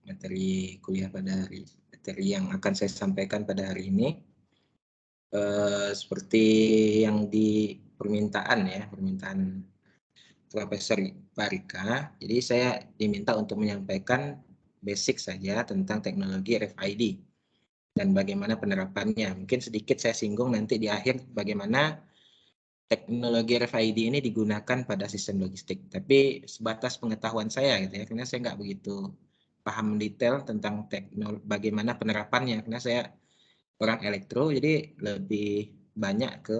materi kuliah pada materi yang akan saya sampaikan pada hari ini. Seperti yang di permintaan Profesor Parika. Jadi saya diminta untuk menyampaikan basic saja tentang teknologi RFID dan bagaimana penerapannya. Mungkin sedikit saya singgung nanti di akhir bagaimana teknologi RFID ini digunakan pada sistem logistik. Tapi sebatas pengetahuan saya gitu ya, karena saya nggak begitu paham detail tentang bagaimana penerapannya, karena saya orang elektro, jadi lebih banyak ke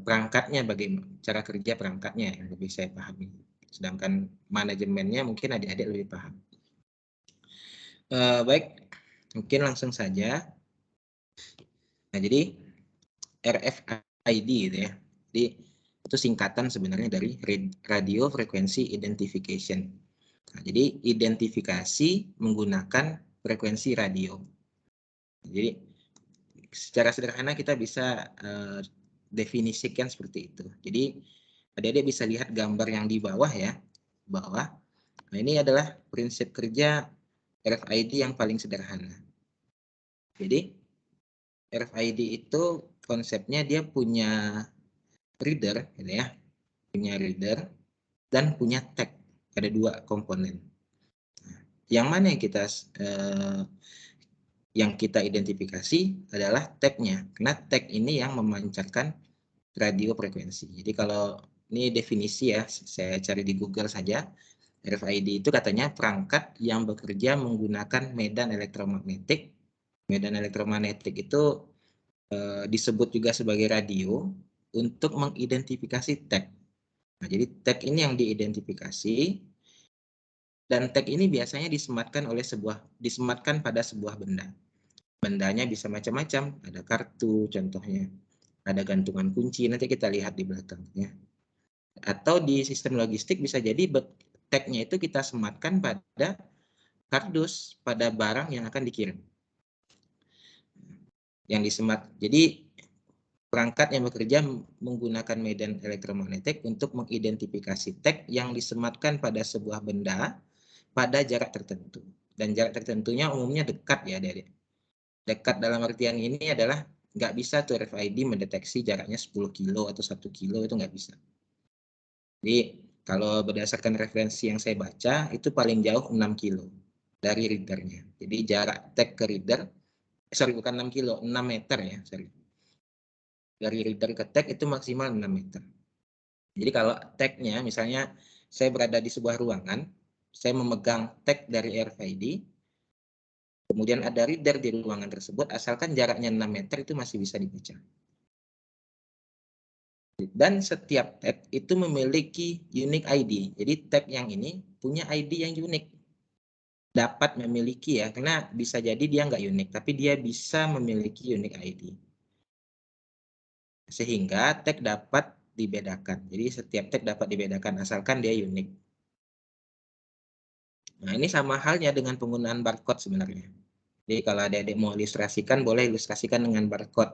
perangkatnya, bagaimana cara kerja perangkatnya yang lebih saya pahami. Sedangkan manajemennya mungkin adik-adik lebih paham. Baik, mungkin langsung saja. Nah, jadi RFID gitu ya. Jadi itu singkatan sebenarnya dari Radio Frequency Identification. Nah, jadi identifikasi menggunakan frekuensi radio. Jadi secara sederhana kita bisa definisikan seperti itu. Jadi adik-adik bisa lihat gambar yang di bawah ya, bawah. Nah, ini adalah prinsip kerja RFID yang paling sederhana. Jadi RFID itu konsepnya dia punya reader, gitu ya, punya reader dan punya tag. Ada dua komponen. Yang mana yang kita identifikasi adalah tag-nya, karena tag ini yang memancarkan radio frekuensi. Jadi kalau ini definisi ya, saya cari di Google saja. RFID itu katanya perangkat yang bekerja menggunakan medan elektromagnetik. Medan elektromagnetik itu disebut juga sebagai radio untuk mengidentifikasi tag. Nah, jadi tag ini yang diidentifikasi dan tag ini biasanya disematkan pada sebuah benda. Bendanya bisa macam-macam, ada kartu contohnya, ada gantungan kunci, nanti kita lihat di belakangnya. Atau di sistem logistik bisa jadi tag-nya itu kita sematkan pada kardus, pada barang yang akan dikirim. Yang disemat. Jadi perangkat yang bekerja menggunakan medan elektromagnetik untuk mengidentifikasi tag yang disematkan pada sebuah benda pada jarak tertentu. Dan jarak tertentunya umumnya dekat ya, adik-adik. Dekat dalam artian ini adalah nggak bisa tuh RFID mendeteksi jaraknya 10 kilo atau 1 kilo, itu nggak bisa. Jadi kalau berdasarkan referensi yang saya baca, itu paling jauh 6 kilo dari readernya. Jadi jarak tag ke reader, bukan 6 kilo, 6 meter ya, sorry. Dari reader ke tag itu maksimal 6 meter. Jadi kalau tag-nya, misalnya saya berada di sebuah ruangan, saya memegang tag dari RFID, kemudian ada reader di ruangan tersebut, asalkan jaraknya 6 meter itu masih bisa dibaca. Dan setiap tag itu memiliki unique ID. Jadi tag yang ini punya ID yang unik. Dapat memiliki ya, karena bisa jadi dia nggak unik, tapi dia bisa memiliki unique ID. Sehingga tag dapat dibedakan. Jadi setiap tag dapat dibedakan asalkan dia unik. Nah, ini sama halnya dengan penggunaan barcode sebenarnya. Jadi kalau adik-adik mau ilustrasikan, boleh ilustrasikan dengan barcode.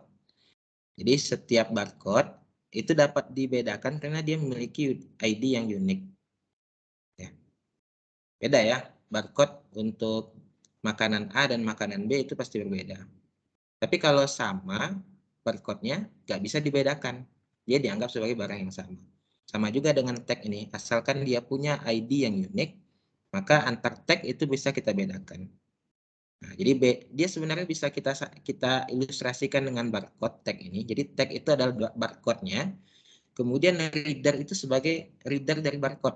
Jadi setiap barcode itu dapat dibedakan karena dia memiliki ID yang unik. Ya. Beda ya, barcode untuk makanan A dan makanan B itu pasti berbeda. Tapi kalau sama, barcode-nya nggak bisa dibedakan. Dia dianggap sebagai barang yang sama. Sama juga dengan tag ini, asalkan dia punya ID yang unik, maka antar tag itu bisa kita bedakan. Nah, jadi dia sebenarnya bisa kita ilustrasikan dengan barcode tag ini. Jadi tag itu adalah barcode-nya, kemudian reader itu sebagai reader dari barcode.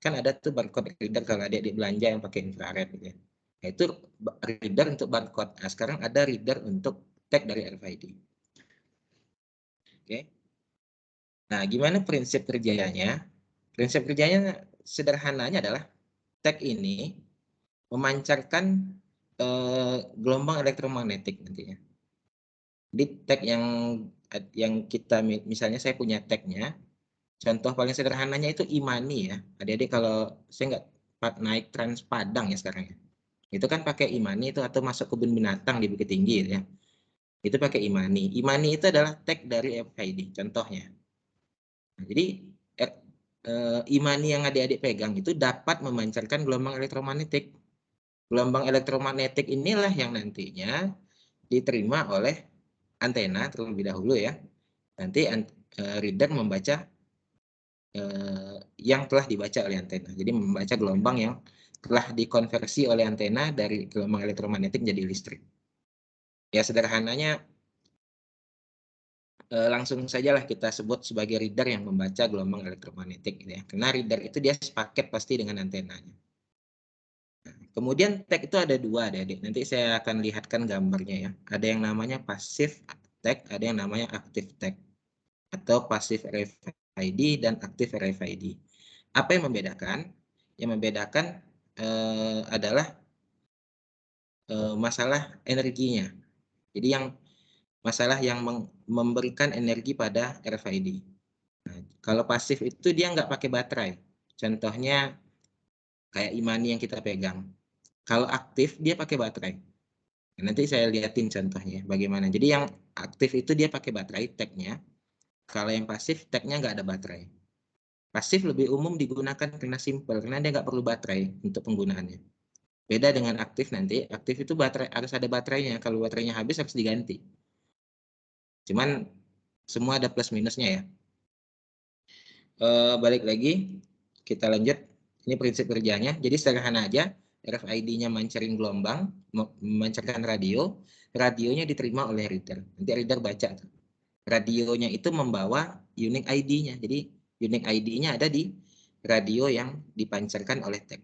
Kan ada tuh barcode reader kalau ada di belanja yang pakai infrared gitu ya. Nah, itu reader untuk barcode. Nah, sekarang ada reader untuk tag dari RFID. Oke. Nah, gimana prinsip kerjanya? Prinsip kerjanya sederhananya adalah tag ini memancarkan gelombang elektromagnetik nantinya. Jadi tag yang kita, misalnya saya punya tagnya, contoh paling sederhananya itu Imani ya. Adik-adik kalau saya nggak naik Trans Padang ya sekarang ya. Itu kan pakai Imani itu, atau masuk kebun binatang di Bukit Tinggi ya. Itu pakai Imani. Imani itu adalah tag dari RFID contohnya. Nah, jadi Imani yang adik-adik pegang itu dapat memancarkan gelombang elektromagnetik. Gelombang elektromagnetik inilah yang nantinya diterima oleh antena terlebih dahulu ya. Nanti reader membaca yang telah dibaca oleh antena. Jadi membaca gelombang yang telah dikonversi oleh antena dari gelombang elektromagnetik menjadi listrik. Ya sederhananya langsung sajalah kita sebut sebagai reader yang membaca gelombang elektromagnetik gitu ya. Karena reader itu dia sepaket pasti dengan antenanya. Nah, kemudian tag itu ada dua adik-adik. Nanti saya akan lihatkan gambarnya ya. Ada yang namanya passive tag, ada yang namanya active tag atau passive RFID dan active RFID. Apa yang membedakan? Yang membedakan adalah masalah energinya. Jadi yang masalah yang memberikan energi pada RFID. Nah, kalau pasif itu dia nggak pakai baterai. Contohnya kayak e-money yang kita pegang. Kalau aktif dia pakai baterai. Nah, nanti saya lihatin contohnya bagaimana. Jadi yang aktif itu dia pakai baterai tagnya. Kalau yang pasif tagnya nggak ada baterai. Pasif lebih umum digunakan karena simple, karena dia nggak perlu baterai untuk penggunaannya. Beda dengan aktif nanti, aktif itu baterai harus ada baterainya. Kalau baterainya habis harus diganti. Cuman semua ada plus minusnya ya. Balik lagi, kita lanjut. Ini prinsip kerjanya. Jadi sederhana aja, RFID-nya mancarin gelombang, memancarkan radio, radionya diterima oleh reader. Nanti reader baca. Radionya itu membawa unique ID-nya. Jadi unique ID-nya ada di radio yang dipancarkan oleh tag.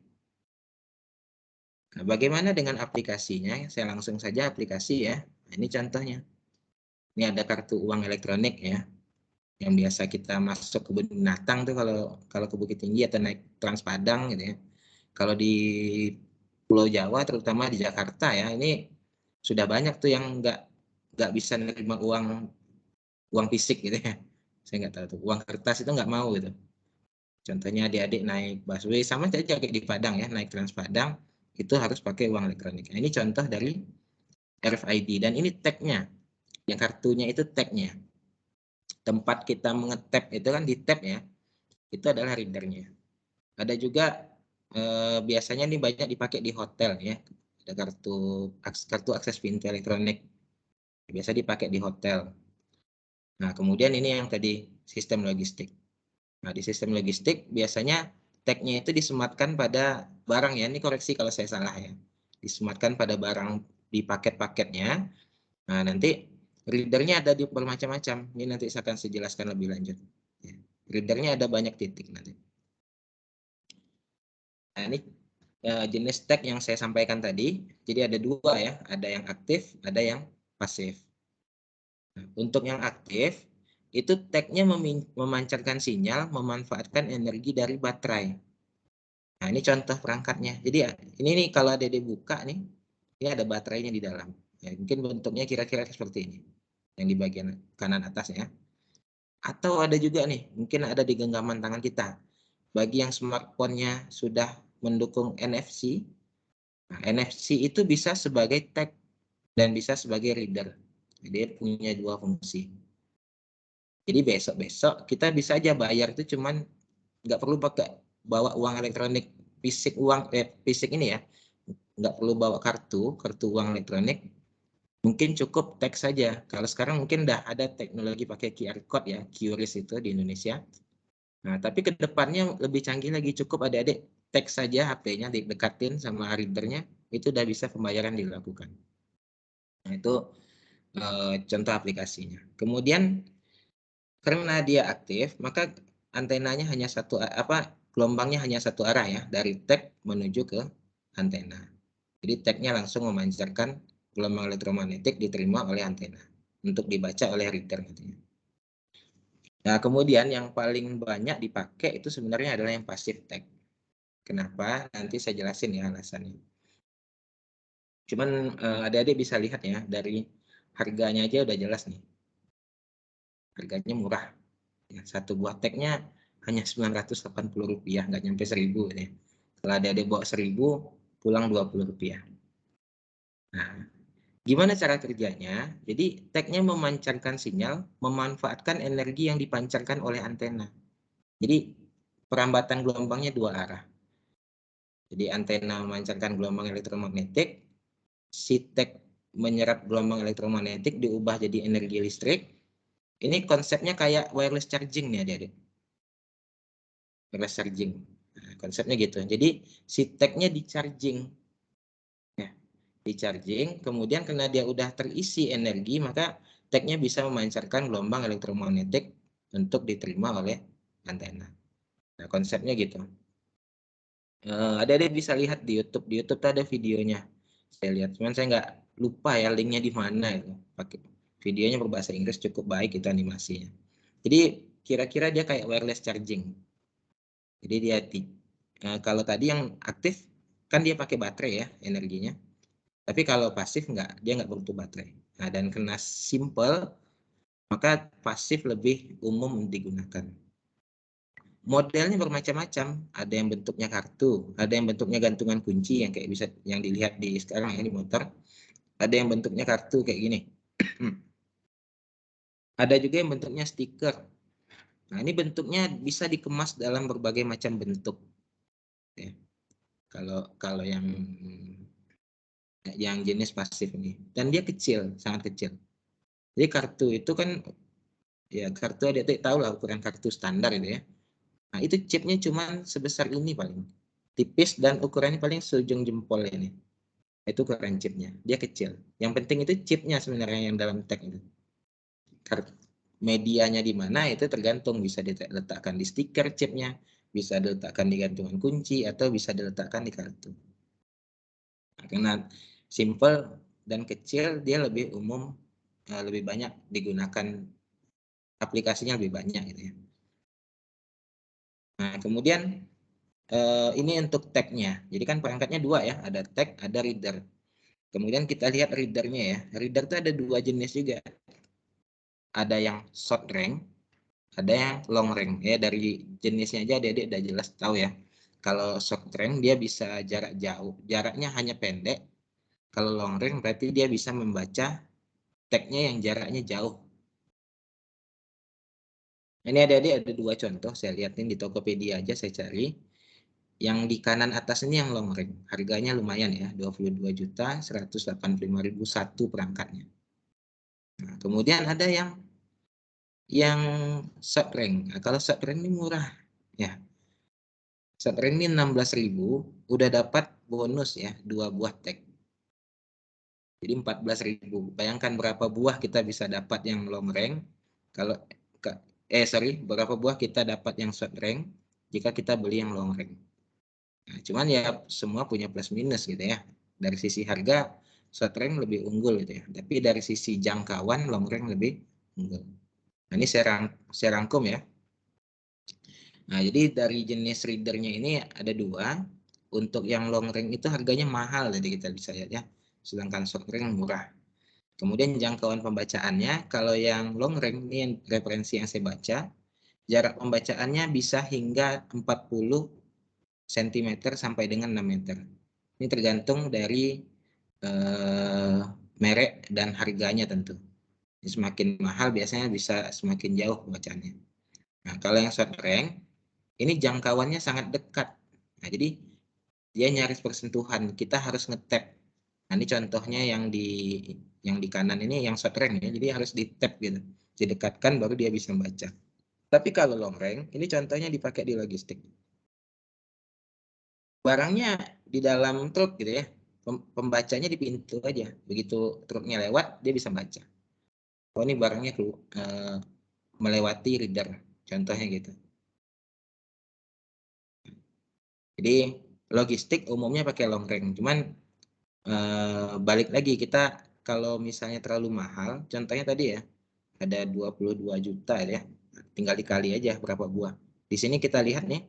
Nah, bagaimana dengan aplikasinya? Saya langsung saja aplikasi ya. Nah, ini contohnya. Ini ada kartu uang elektronik ya, yang biasa kita masuk kebun binatang tuh kalau ke Bukit Tinggi atau naik Trans Padang gitu ya. Kalau di Pulau Jawa terutama di Jakarta ya, ini sudah banyak tuh yang nggak bisa nerima uang fisik gitu ya. Saya nggak tahu tuh uang kertas itu nggak mau gitu. Contohnya adik-adik naik busway sama saja kayak di Padang ya, naik Trans Padang itu harus pakai uang elektronik. Nah, ini contoh dari RFID dan ini tagnya, yang kartunya itu tagnya. Tempat kita mengetap itu kan di tab ya, itu adalah readernya. Ada juga biasanya ini banyak dipakai di hotel ya, ada kartu akses pintu elektronik, biasa dipakai di hotel. Nah kemudian ini yang tadi sistem logistik. Nah di sistem logistik biasanya tagnya itu disematkan pada barang ya, ini koreksi kalau saya salah ya, disematkan pada barang di paket-paketnya. Nah nanti readernya ada di bermacam-macam, ini nanti saya akan jelaskan lebih lanjut. Readernya ada banyak titik nanti. Nah, ini jenis tag yang saya sampaikan tadi. Jadi ada dua ya, ada yang aktif, ada yang pasif. Nah, untuk yang aktif, itu tagnya memancarkan sinyal, memanfaatkan energi dari baterai. Nah, ini contoh perangkatnya. Jadi ini nih kalau ada dibuka nih, ini ada baterainya di dalam. Ya, mungkin bentuknya kira-kira seperti ini, yang di bagian kanan atas ya. Atau ada juga nih, mungkin ada di genggaman tangan kita. Bagi yang smartphone-nya sudah mendukung NFC, nah, NFC itu bisa sebagai tag dan bisa sebagai reader. Jadi punya dua fungsi. Jadi besok-besok kita bisa aja bayar itu cuman nggak perlu pakai bawa uang elektronik fisik ini ya, nggak perlu bawa kartu uang elektronik. Mungkin cukup tag saja. Kalau sekarang mungkin udah ada teknologi pakai QR code ya, QRIS itu di Indonesia. Nah, tapi ke depannya lebih canggih lagi, cukup adik-adik tag saja HP-nya didekatin sama readernya, itu udah bisa pembayaran dilakukan. Nah, itu contoh aplikasinya. Kemudian karena dia aktif, maka antenanya hanya gelombangnya hanya satu arah ya, dari tag menuju ke antena. Jadi tagnya langsung memancarkan gelombang elektromagnetik diterima oleh antena untuk dibaca oleh reader katanya. Nah, kemudian yang paling banyak dipakai itu sebenarnya adalah yang passive tag. Kenapa? Nanti saya jelasin ya alasannya. Cuman adik-adik bisa lihat ya, dari harganya aja udah jelas nih. Harganya murah. Ya, satu buah tagnya hanya Rp980, nggak nyampe 1.000 ya. Kalau adik-adik bawa 1.000, pulang Rp20. Nah, gimana cara kerjanya? Jadi tagnya memancarkan sinyal, memanfaatkan energi yang dipancarkan oleh antena. Jadi perambatan gelombangnya dua arah. Jadi antena memancarkan gelombang elektromagnetik, si tag menyerap gelombang elektromagnetik diubah jadi energi listrik. Ini konsepnya kayak wireless charging nih adik-adik. Wireless charging. Nah, konsepnya gitu. Jadi si tag-nya di-charging. Ya, di-charging, kemudian karena dia udah terisi energi, maka tag-nya bisa memancarkan gelombang elektromagnetik untuk diterima oleh antena. Nah, konsepnya gitu. Ada bisa lihat di YouTube. Di YouTube tuh ada videonya. Saya lihat, cuman saya nggak lupa ya linknya di mana itu. Pakai videonya berbahasa Inggris cukup baik itu animasinya. Jadi kira-kira dia kayak wireless charging. Jadi dia kalau tadi yang aktif kan dia pakai baterai ya energinya. Tapi kalau pasif nggak, dia nggak butuh baterai. Nah, dan karena simple, maka pasif lebih umum digunakan. Modelnya bermacam-macam, ada yang bentuknya kartu, ada yang bentuknya gantungan kunci yang kayak bisa yang dilihat di sekarang ya di motor, ada yang bentuknya kartu kayak gini. Ada juga yang bentuknya stiker. Nah, ini bentuknya bisa dikemas dalam berbagai macam bentuk. Ya. Kalau yang jenis pasif ini, dan dia kecil, sangat kecil. Jadi kartu itu kan ya kartu adik-adik tahu lah ukuran kartu standar itu ya. Nah, itu chipnya cuma sebesar ini paling tipis dan ukurannya paling seujung jempol ini. Itu ukuran chipnya, dia kecil. Yang penting itu chipnya sebenarnya yang dalam tag itu. Medianya di mana itu tergantung, bisa diletakkan di stiker chipnya, bisa diletakkan di gantungan kunci, atau bisa diletakkan di kartu. Nah, karena simple dan kecil, dia lebih umum, lebih banyak digunakan, aplikasinya lebih banyak gitu ya. Nah, kemudian ini untuk tag-nya. Jadi kan perangkatnya dua ya, ada tag, ada reader. Kemudian kita lihat readernya ya. Reader itu ada dua jenis juga. Ada yang short range, ada yang long range. Ya dari jenisnya aja adik-adik udah jelas tahu ya. Kalau short range dia bisa jarak jauh, jaraknya hanya pendek. Kalau long range berarti dia bisa membaca tag-nya yang jaraknya jauh. Ini adik-adik ada dua contoh, saya lihatin di Tokopedia aja saya cari. Yang di kanan atas ini yang long range, harganya lumayan ya, 22.185.000 satu perangkatnya. Nah, kemudian ada yang short range. Nah, kalau short range ini murah ya. Short range ini 16.000, udah dapat bonus ya, 2 buah tag. Jadi 14.000. Bayangkan berapa buah kita bisa dapat yang long range kalau berapa buah kita dapat yang short range jika kita beli yang long range. Nah, cuman ya semua punya plus minus gitu ya. Dari sisi harga short range lebih unggul gitu ya. Tapi dari sisi jangkauan long range lebih unggul. Nah, ini saya rangkum ya. Nah, jadi dari jenis readernya ini ada dua. Untuk yang long range itu harganya mahal, jadi kita bisa lihat ya. Sedangkan short range murah. Kemudian jangkauan pembacaannya, kalau yang long range ini yang referensi yang saya baca, jarak pembacaannya bisa hingga 40 cm sampai dengan 6 meter. Ini tergantung dari merek dan harganya tentu. Semakin mahal biasanya bisa semakin jauh pembacaannya. Nah, kalau yang short range, ini jangkauannya sangat dekat. Nah, jadi dia nyaris bersentuhan. Kita harus nge-tap. Nah, ini contohnya yang di kanan ini yang short range ya. Jadi harus di-tap gitu. Didekatkan baru dia bisa membaca. Tapi kalau long range, ini contohnya dipakai di logistik. Barangnya di dalam truk gitu ya. Pembacanya di pintu aja. Begitu truknya lewat, dia bisa baca. Oh, ini barangnya melewati reader. Contohnya gitu. Jadi logistik umumnya pakai long range. Cuman balik lagi kita kalau misalnya terlalu mahal, contohnya tadi ya, ada 22 juta ya. Tinggal dikali aja berapa buah. Di sini kita lihat nih,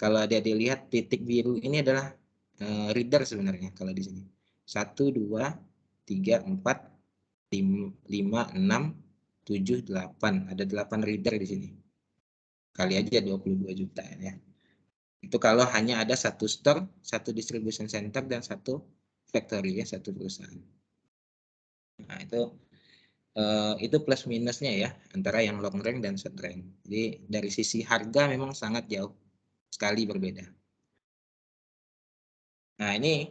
kalau ada dilihat titik biru ini adalah reader sebenarnya kalau di sini. 1 2 3 4 5 6 7 8. Ada 8 reader di sini. Kali aja 22 juta ya. Itu kalau hanya ada satu store, satu distribution center, dan satu factory ya, satu perusahaan. Nah, itu plus minusnya ya antara yang long range dan short range. Jadi dari sisi harga memang sangat jauh sekali berbeda. Nah, ini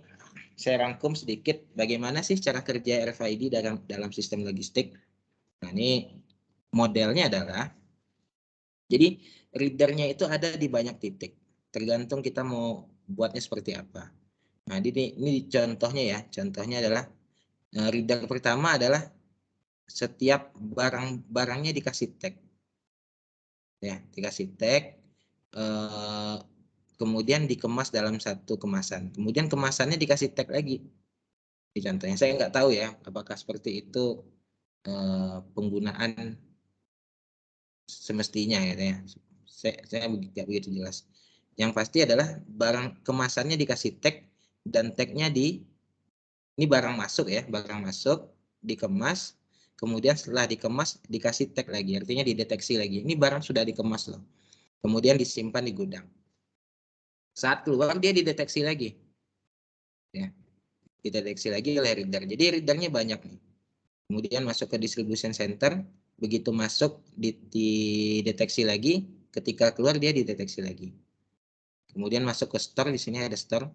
saya rangkum sedikit bagaimana sih cara kerja RFID dalam sistem logistik. Nah, ini modelnya adalah, jadi readernya itu ada di banyak titik, tergantung kita mau buatnya seperti apa. Nah, ini contohnya ya, contohnya adalah reader pertama adalah setiap barangnya dikasih tag, ya, dikasih tag, kemudian dikemas dalam satu kemasan, kemudian kemasannya dikasih tag lagi. Di contohnya saya nggak tahu ya, apakah seperti itu penggunaan semestinya gitu ya. Saya tidak begitu jelas. Yang pasti adalah barang kemasannya dikasih tag dan tagnya ini barang masuk ya, barang masuk dikemas, kemudian setelah dikemas dikasih tag lagi, artinya dideteksi lagi. Ini barang sudah dikemas loh, kemudian disimpan di gudang. Saat keluar dia dideteksi lagi, ya, dideteksi lagi oleh reader. Jadi readernya banyak nih. Kemudian masuk ke distribution center, begitu masuk dideteksi lagi, ketika keluar dia dideteksi lagi. Kemudian masuk ke store, di sini ada store,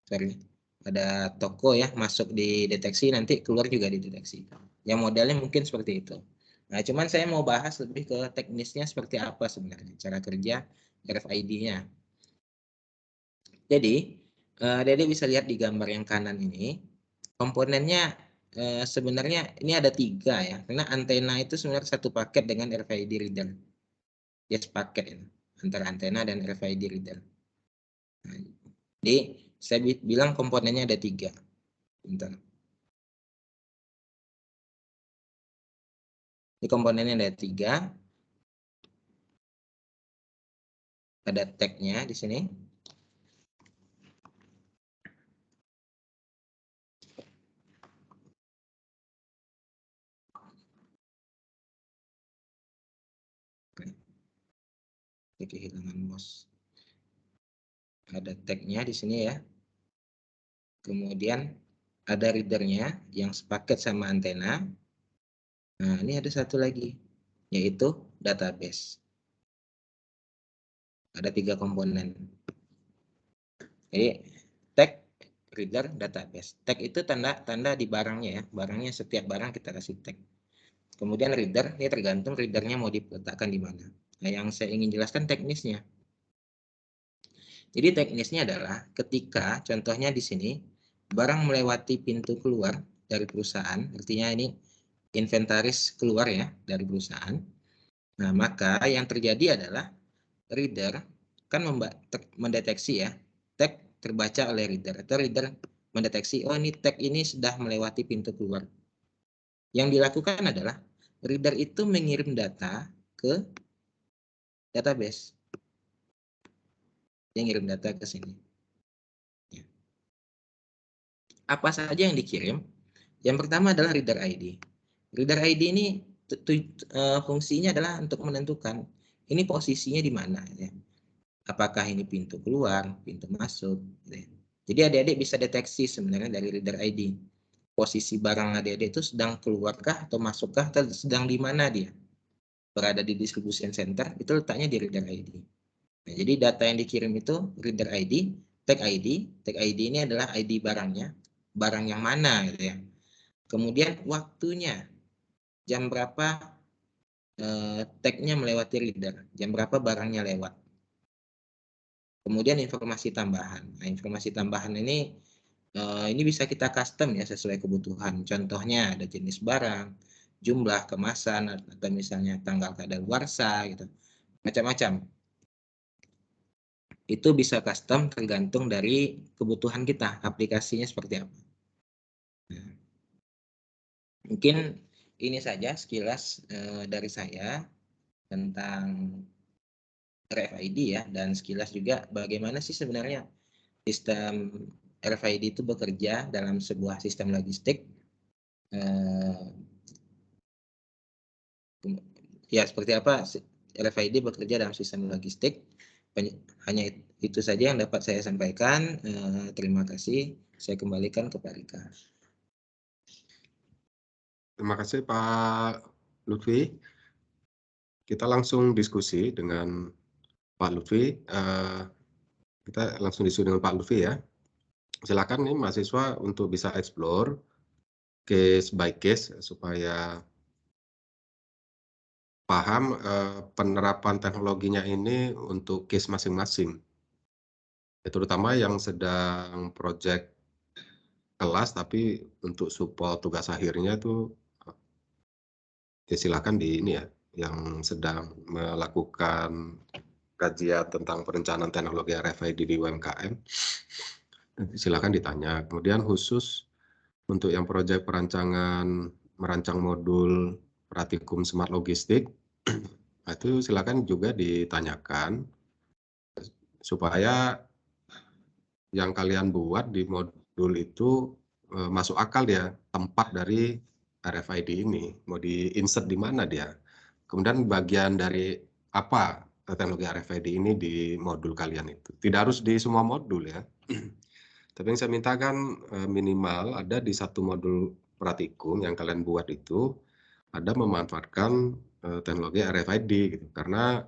sorry, ada toko ya, masuk dideteksi, nanti keluar juga dideteksi. Yang modelnya mungkin seperti itu. Nah, cuman saya mau bahas lebih ke teknisnya seperti apa sebenarnya cara kerja RFID-nya. Jadi, Dede bisa lihat di gambar yang kanan ini, komponennya sebenarnya ini ada 3 ya, karena antena itu sebenarnya satu paket dengan RFID reader. Dia sepaket ini, antara antena dan RFID reader. Nah, jadi saya bilang komponennya ada 3. Bentar. Ini komponennya ada 3. Ada tag-nya di sini. Kehilangan mouse. Ada tag-nya di sini ya. Kemudian ada readernya yang sepaket sama antena. Nah, ini ada satu lagi, yaitu database. Ada 3 komponen. Jadi tag, reader, database. Tag itu tanda di barangnya ya. Barangnya, setiap barang kita kasih tag. Kemudian reader, ini tergantung readernya mau diletakkan di mana. Nah, yang saya ingin jelaskan teknisnya. Jadi teknisnya adalah ketika contohnya di sini barang melewati pintu keluar dari perusahaan, artinya ini inventaris keluar ya dari perusahaan. Nah, maka yang terjadi adalah reader kan mendeteksi ya, tag terbaca oleh reader, atau reader mendeteksi, oh ini tag ini sudah melewati pintu keluar. Yang dilakukan adalah reader itu mengirim data ke database. Dia ngirim data ke sini. Apa saja yang dikirim? Yang pertama adalah reader ID. Reader ID ini fungsinya adalah untuk menentukan ini posisinya di mana. Ya. Apakah ini pintu keluar, pintu masuk. Ya. Jadi adik-adik bisa deteksi sebenarnya dari reader ID. Posisi barang adik-adik itu sedang keluarkah atau masukkah atau sedang di mana dia. Berada di distribution center, itu letaknya di reader ID. Nah, jadi data yang dikirim itu reader ID, tag ID. Tag ID ini adalah ID barangnya, barang yang mana gitu ya. Kemudian waktunya, jam berapa tag-nya melewati reader, jam berapa barangnya lewat. Kemudian informasi tambahan. Nah, informasi tambahan ini bisa kita custom ya sesuai kebutuhan. Contohnya ada jenis barang, jumlah kemasan, atau misalnya tanggal kadaluarsa gitu. Macam-macam. Itu bisa custom tergantung dari kebutuhan kita, aplikasinya seperti apa. Nah, mungkin ini saja sekilas dari saya tentang RFID ya, dan sekilas juga bagaimana sih sebenarnya sistem RFID itu bekerja dalam sebuah sistem logistik. Ya, seperti apa RFID bekerja dalam sistem logistik. Hanya itu saja yang dapat saya sampaikan. Terima kasih. Saya kembalikan ke Pak Rika. Terima kasih Pak Lutfi. Kita langsung diskusi dengan Pak Lutfi. Kita langsung diskusi dengan Pak Lutfi ya. silakan nih mahasiswa untuk bisa explore case by case supaya paham penerapan teknologinya ini untuk case masing-masing. Terutama yang sedang project kelas tapi untuk support tugas akhirnya tuh ya silakan di ini ya, yang sedang melakukan kajian tentang perencanaan teknologi RFID di UMKM, silakan ditanya. Kemudian khusus untuk yang proyek merancang modul Pratikum Smart Logistik, itu silakan juga ditanyakan supaya yang kalian buat di modul itu masuk akal ya, tempat dari RFID ini, mau di-insert di mana dia. Kemudian bagian dari apa teknologi RFID ini di modul kalian itu. Tidak harus di semua modul ya. Tapi yang saya mintakan minimal ada di satu modul praktikum yang kalian buat itu, ada memanfaatkan teknologi RFID gitu. Karena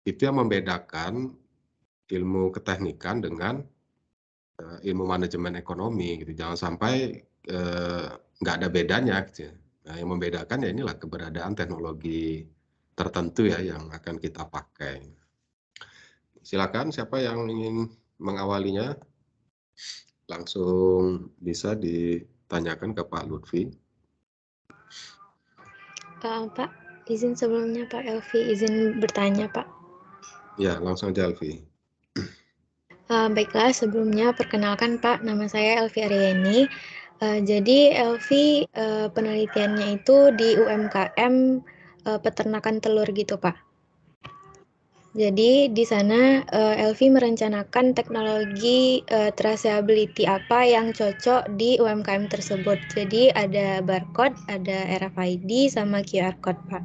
itu yang membedakan ilmu keteknikan dengan ilmu manajemen ekonomi gitu. Jangan sampai nggak ada bedanya gitu ya. Nah, yang membedakan ya inilah keberadaan teknologi tertentu ya yang akan kita pakai. Silakan siapa yang ingin mengawalinya, langsung bisa ditanyakan ke Pak Lutfi. Pak, izin sebelumnya Pak Elvi, izin bertanya Pak. Ya, langsung aja Elvi. Baiklah, sebelumnya perkenalkan Pak, nama saya Elvi Aryani. Jadi Elvi penelitiannya itu di UMKM peternakan telur gitu Pak. Jadi di sana Elvi merencanakan teknologi traceability apa yang cocok di UMKM tersebut. Jadi ada barcode, ada RFID, sama QR code Pak.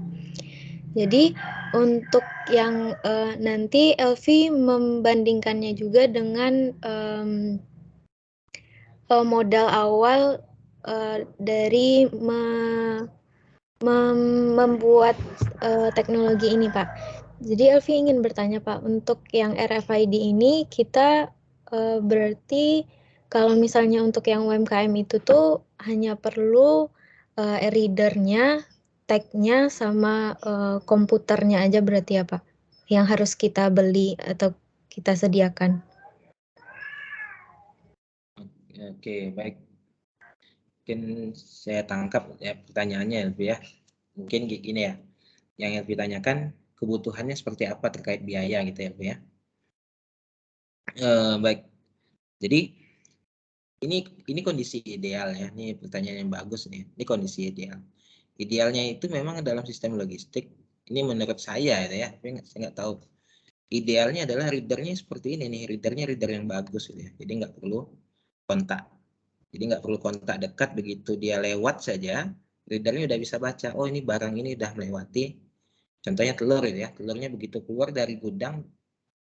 Jadi untuk yang nanti Elvi membandingkannya juga dengan modal awal dari membuat teknologi ini Pak. Jadi Elvi ingin bertanya Pak, untuk yang RFID ini kita berarti kalau misalnya untuk yang UMKM itu tuh hanya perlu readernya, tag-nya, sama komputernya aja berarti ya Pak, yang harus kita beli atau kita sediakan. Oke, baik. Mungkin saya tangkap ya pertanyaannya ya. Mungkin gini ya. Yang ditanyakan kebutuhannya seperti apa terkait biaya gitu ya. Baik. Jadi ini kondisi ideal ya. Ini pertanyaan yang bagus nih. Ini kondisi ideal. Idealnya itu memang dalam sistem logistik. Ini menurut saya ya. Tapi saya nggak tahu. Idealnya adalah readernya seperti ini nih. Reader yang bagus gitu ya. Jadi nggak perlu kontak. Jadi nggak perlu kontak dekat, begitu dia lewat saja, readernya udah bisa baca. Oh ini barang ini udah melewati. Contohnya telur ya. Telurnya begitu keluar dari gudang,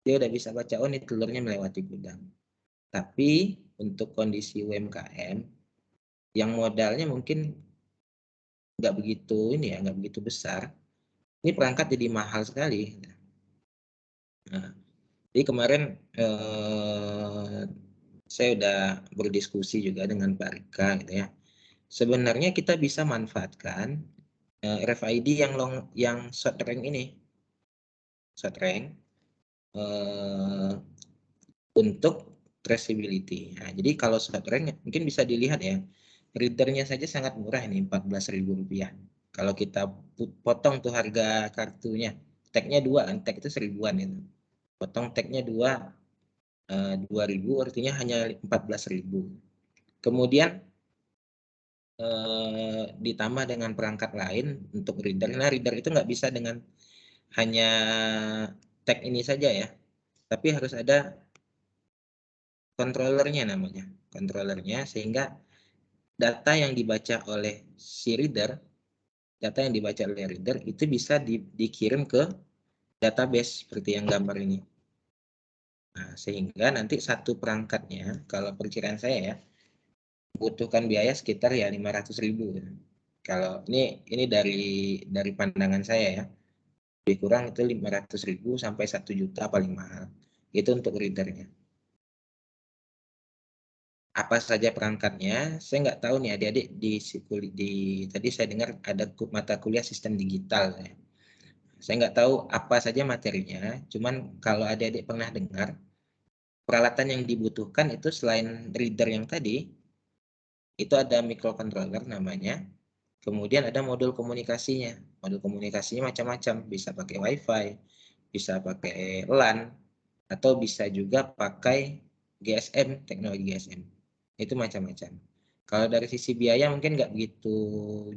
dia udah bisa baca. Oh ini telurnya melewati gudang. Tapi untuk kondisi UMKM yang modalnya mungkin nggak begitu nggak begitu besar, ini perangkat jadi mahal sekali. Nah, jadi kemarin saya udah berdiskusi juga dengan Pak Rika gitu ya. Sebenarnya kita bisa manfaatkan RFID yang short range ini, short range untuk traceability. Nah, jadi kalau short range mungkin bisa dilihat ya, readernya saja sangat murah ini, Rp14.000. Kalau kita potong tuh harga kartunya, tagnya 2 kan, tag itu 1.000-an itu. Potong tagnya 2.000 artinya hanya 14.000. Kemudian ditambah dengan perangkat lain untuk reader. Nah, reader itu nggak bisa dengan hanya tag ini saja ya, tapi harus ada controllernya namanya, controllernya, sehingga data yang dibaca oleh si reader, itu bisa dikirim ke database seperti yang gambar ini. Nah, sehingga nanti satu perangkatnya, kalau perkiraan saya ya, butuhkan biaya sekitar ya 500.000. Kalau ini dari pandangan saya ya, lebih kurang itu 500.000 sampai 1 juta paling mahal. Itu untuk readernya. apa saja perangkatnya, saya nggak tahu nih adik-adik tadi saya dengar ada mata kuliah sistem digital ya. Saya nggak tahu apa saja materinya, cuman kalau adik-adik pernah dengar, peralatan yang dibutuhkan itu selain reader yang tadi, itu ada microcontroller namanya, kemudian ada modul komunikasinya. Modul komunikasinya macam-macam, bisa pakai WiFi, bisa pakai LAN, atau bisa juga pakai GSM, teknologi GSM. Itu macam-macam. Kalau dari sisi biaya mungkin nggak begitu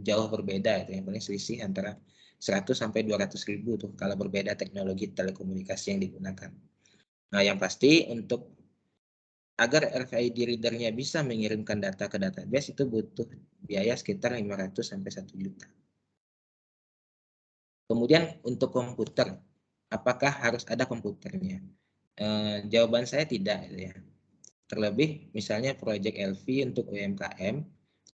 jauh berbeda, itu yang paling selisih antara 100 sampai 200 ribu tuh kalau berbeda teknologi telekomunikasi yang digunakan. Nah, yang pasti untuk agar RFID readernya bisa mengirimkan data ke database itu butuh biaya sekitar 500 sampai 1 juta. Kemudian untuk komputer, apakah harus ada komputernya? Jawaban saya tidak ya. Terlebih misalnya proyek LV untuk UMKM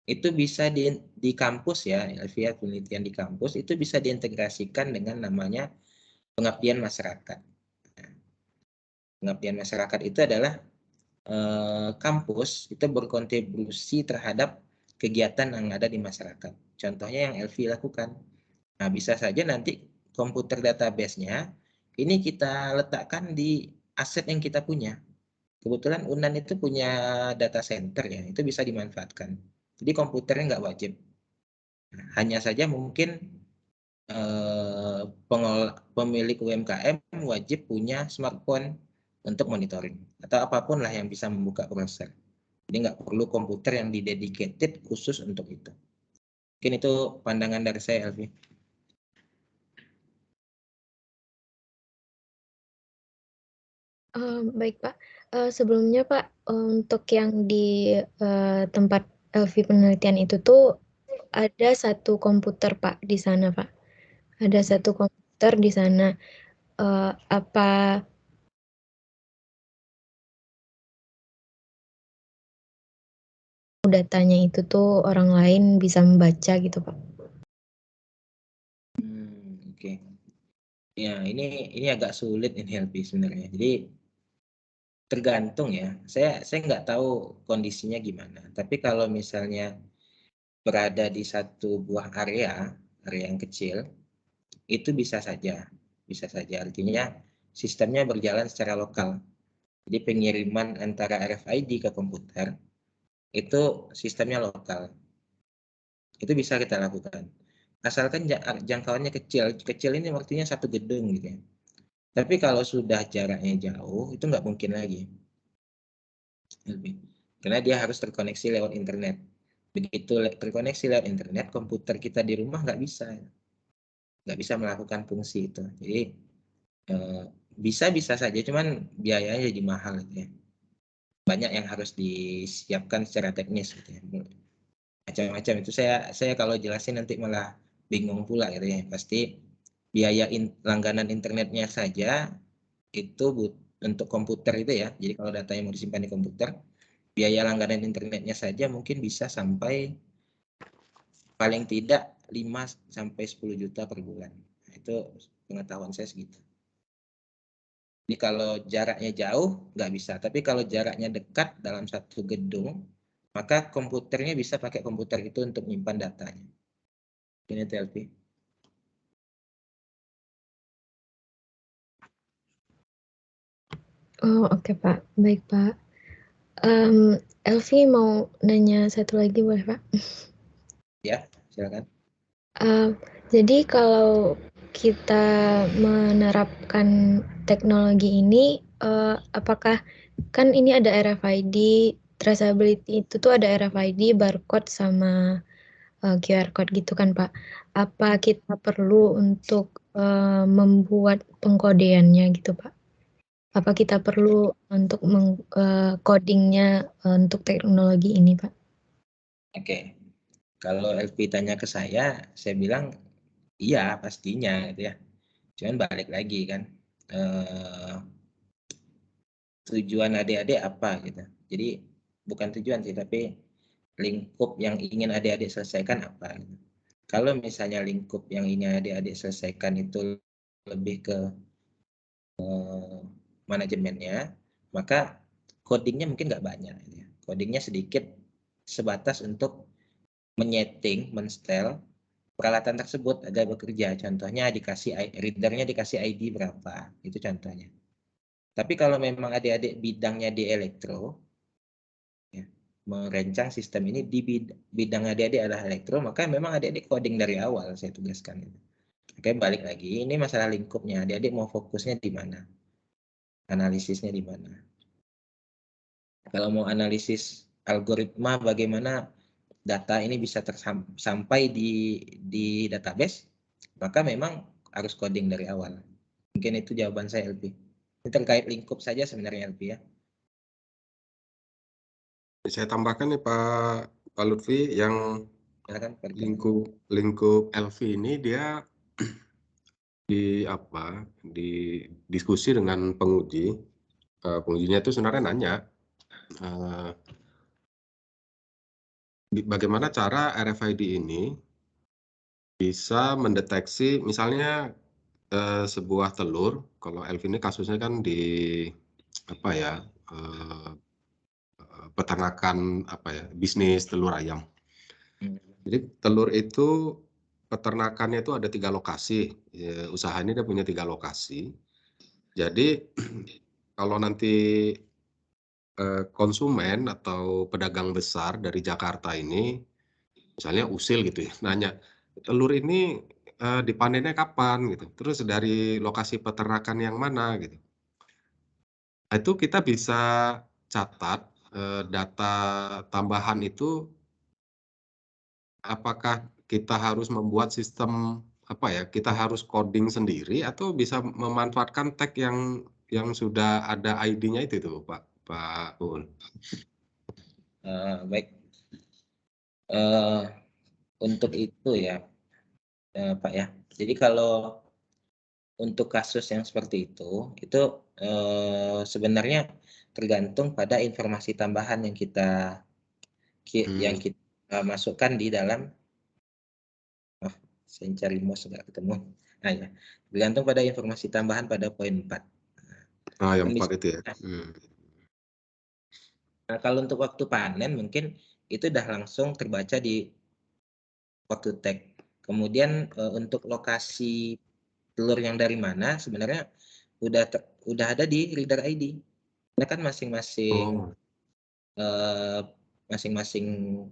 itu bisa di kampus ya, LV penelitian di kampus itu bisa diintegrasikan dengan namanya pengabdian masyarakat. Pengabdian masyarakat itu adalah kampus itu berkontribusi terhadap kegiatan yang ada di masyarakat. Contohnya yang LV lakukan. Nah, bisa saja nanti komputer database-nya ini kita letakkan di aset yang kita punya. Kebetulan UNAN itu punya data center ya, itu bisa dimanfaatkan. Jadi komputernya nggak wajib. Hanya saja mungkin pemilik UMKM wajib punya smartphone untuk monitoring atau apapun lah yang bisa membuka browser. Jadi nggak perlu komputer yang didedicated khusus untuk itu. Mungkin itu pandangan dari saya, Elvi. Baik Pak, sebelumnya Pak, untuk yang di tempat Elvi penelitian itu tuh ada satu komputer Pak di sana Pak. Ada satu komputer di sana. Apa datanya itu tuh orang lain bisa membaca gitu Pak? Oke. Ya, ini agak sulit ini Elvi sebenarnya. Jadi tergantung ya. Saya nggak tahu kondisinya gimana. Tapi kalau misalnya berada di satu buah area yang kecil, itu bisa saja. Bisa saja. Artinya sistemnya berjalan secara lokal. Jadi pengiriman antara RFID ke komputer itu sistemnya lokal. Itu bisa kita lakukan. Asalkan jangkauannya kecil. Kecil ini artinya satu gedung gitu ya. Tapi kalau sudah jaraknya jauh, itu nggak mungkin lagi. Karena dia harus terkoneksi lewat internet. Begitu terkoneksi lewat internet, komputer kita di rumah nggak bisa melakukan fungsi itu. Jadi bisa saja, cuman biayanya jadi mahal gitu ya. Banyak yang harus disiapkan secara teknis gitu ya. Macam-macam itu saya kalau jelasin nanti malah bingung pula gitu ya. Pasti biaya langganan internetnya saja itu untuk komputer itu ya. Jadi kalau datanya mau disimpan di komputer, biaya langganan internetnya saja mungkin bisa sampai paling tidak 5 sampai 10 juta per bulan. Nah, itu pengetahuan saya segitu. Jadi kalau jaraknya jauh nggak bisa, tapi kalau jaraknya dekat dalam satu gedung, maka komputernya bisa pakai komputer itu untuk menyimpan datanya. Ini TLP. Oh oke Pak, baik Pak. Elvi mau nanya satu lagi boleh Pak? Ya, silakan. Jadi kalau kita menerapkan teknologi ini, apakah kan ini ada RFID, traceability itu tuh ada RFID, barcode sama QR code gitu kan Pak. Apa kita perlu untuk membuat pengkodeannya gitu Pak? Apa kita perlu untuk codingnya untuk teknologi ini Pak? Oke. Kalau LP tanya ke saya bilang iya pastinya gitu ya. Cuman balik lagi kan. Tujuan adik-adik apa gitu. Jadi bukan tujuan sih, tapi lingkup yang ingin adik-adik selesaikan apa gitu. Kalau misalnya lingkup yang ingin adik-adik selesaikan itu lebih ke manajemennya, maka codingnya mungkin nggak banyak gitu ya. codingnya sedikit sebatas untuk menyeting, men-setel peralatan tersebut agar bekerja. Contohnya readernya dikasih ID berapa, itu contohnya. Tapi kalau memang adik-adik bidangnya di elektro, ya, merancang sistem ini di bidang adik-adik adalah elektro, maka memang adik-adik coding dari awal saya tugaskan. Oke, balik lagi, ini masalah lingkupnya. Adik-adik mau fokusnya di mana? Analisisnya di mana? Kalau mau analisis algoritma bagaimana data ini bisa sampai di database, maka memang harus coding dari awal. Mungkin itu jawaban saya, LP. Ini terkait lingkup saja sebenarnya, LP ya. Saya tambahkan nih Pak Lutfi, yang Silakan, Pak. lingkup LV ini dia di diskusi dengan penguji. Pengujinya itu sebenarnya nanya bagaimana cara RFID ini bisa mendeteksi misalnya sebuah telur. Kalau LV ini kasusnya kan di peternakan bisnis telur ayam. Jadi telur itu peternakannya itu ada 3 lokasi. Usaha ini dia punya 3 lokasi. Jadi kalau nanti konsumen atau pedagang besar dari Jakarta ini, misalnya usil gitu ya, nanya, telur ini dipanennya kapan gitu. Terus dari lokasi peternakan yang mana gitu. Itu kita bisa catat data tambahan itu, apakah kita harus membuat sistem kita harus coding sendiri atau bisa memanfaatkan tag yang sudah ada ID-nya itu tuh Pak Uun. Baik. Untuk itu ya, Pak ya. Jadi kalau untuk kasus yang seperti itu sebenarnya tergantung pada informasi tambahan yang kita masukkan di dalam. Saya cari mouse nggak ketemu. Nah ya, tergantung pada informasi tambahan pada poin 4. Yang 4 itu ya. Nah, kalau untuk waktu panen mungkin itu udah langsung terbaca di waktu tag. Kemudian untuk lokasi telur yang dari mana sebenarnya udah ada di reader ID. Karena kan masing-masing masing-masing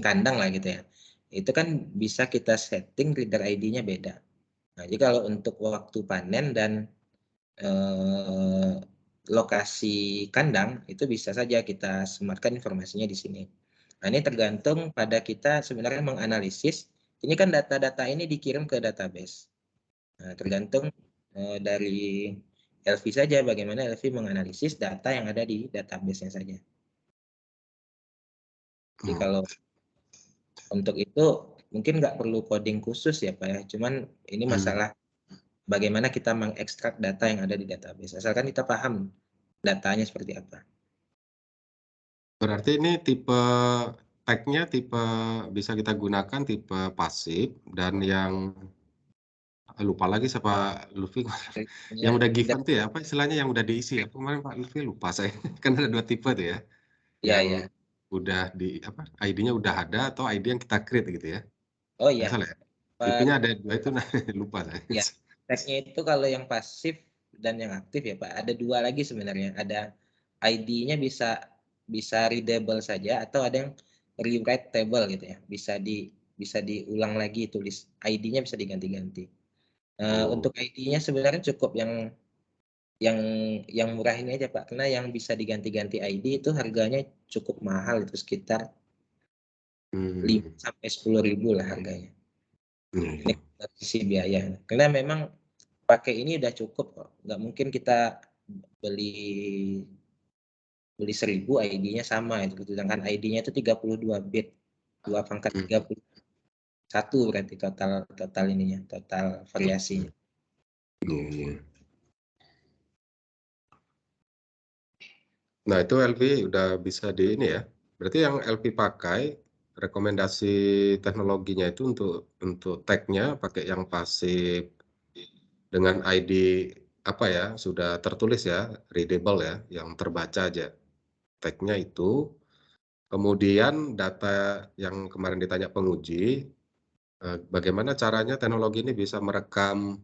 kandang lah gitu ya. Itu kan bisa kita setting reader ID-nya beda. Nah, jadi kalau untuk waktu panen dan lokasi kandang itu bisa saja kita sematkan informasinya di sini. Nah, ini tergantung pada kita sebenarnya menganalisis. Ini kan data-data ini dikirim ke database. Nah, tergantung dari LV saja bagaimana LV menganalisis data yang ada di database-nya saja. Jadi kalau untuk itu mungkin nggak perlu coding khusus ya Pak ya. Cuman ini masalah bagaimana kita mengekstrak data yang ada di database. Asalkan kita paham datanya seperti apa. Berarti ini tipe tag-nya bisa kita gunakan tipe pasif, dan yang lupa lagi siapa Lutfi yang udah given tuh ya, apa istilahnya yang udah diisi ya kemarin Pak Lutfi, lupa saya. Kan ada 2 tipe tuh ya. Yang udah ID-nya udah ada atau ID yang kita create gitu ya. Oh iya. Salah ya? Tipenya ada 2 itu, lupa saya. Ya, tag-nya itu kalau yang pasif dan yang aktif ya Pak, ada 2 lagi sebenarnya. Ada ID-nya bisa readable saja atau ada yang rewrite table gitu ya. Bisa diulang lagi tulis ID-nya, bisa diganti-ganti. Untuk ID-nya sebenarnya cukup yang murah ini aja Pak, karena yang bisa diganti-ganti ID itu harganya cukup mahal, itu sekitar 5-10 ribu lah harganya. Ini dari sisi biaya. Karena memang pakai ini udah cukup kok. Nggak mungkin kita beli 1000 ID-nya sama itu. Sedangkan ID-nya itu 32 bit. 2 × 31 berarti total ininya, total variasinya. Nah, itu LV udah bisa di ini ya. Berarti yang LV pakai rekomendasi teknologinya itu untuk tag-nya pakai yang pasif dengan ID sudah tertulis ya, readable ya, yang terbaca aja. tag-nya itu. Kemudian data yang kemarin ditanya penguji, bagaimana caranya teknologi ini bisa merekam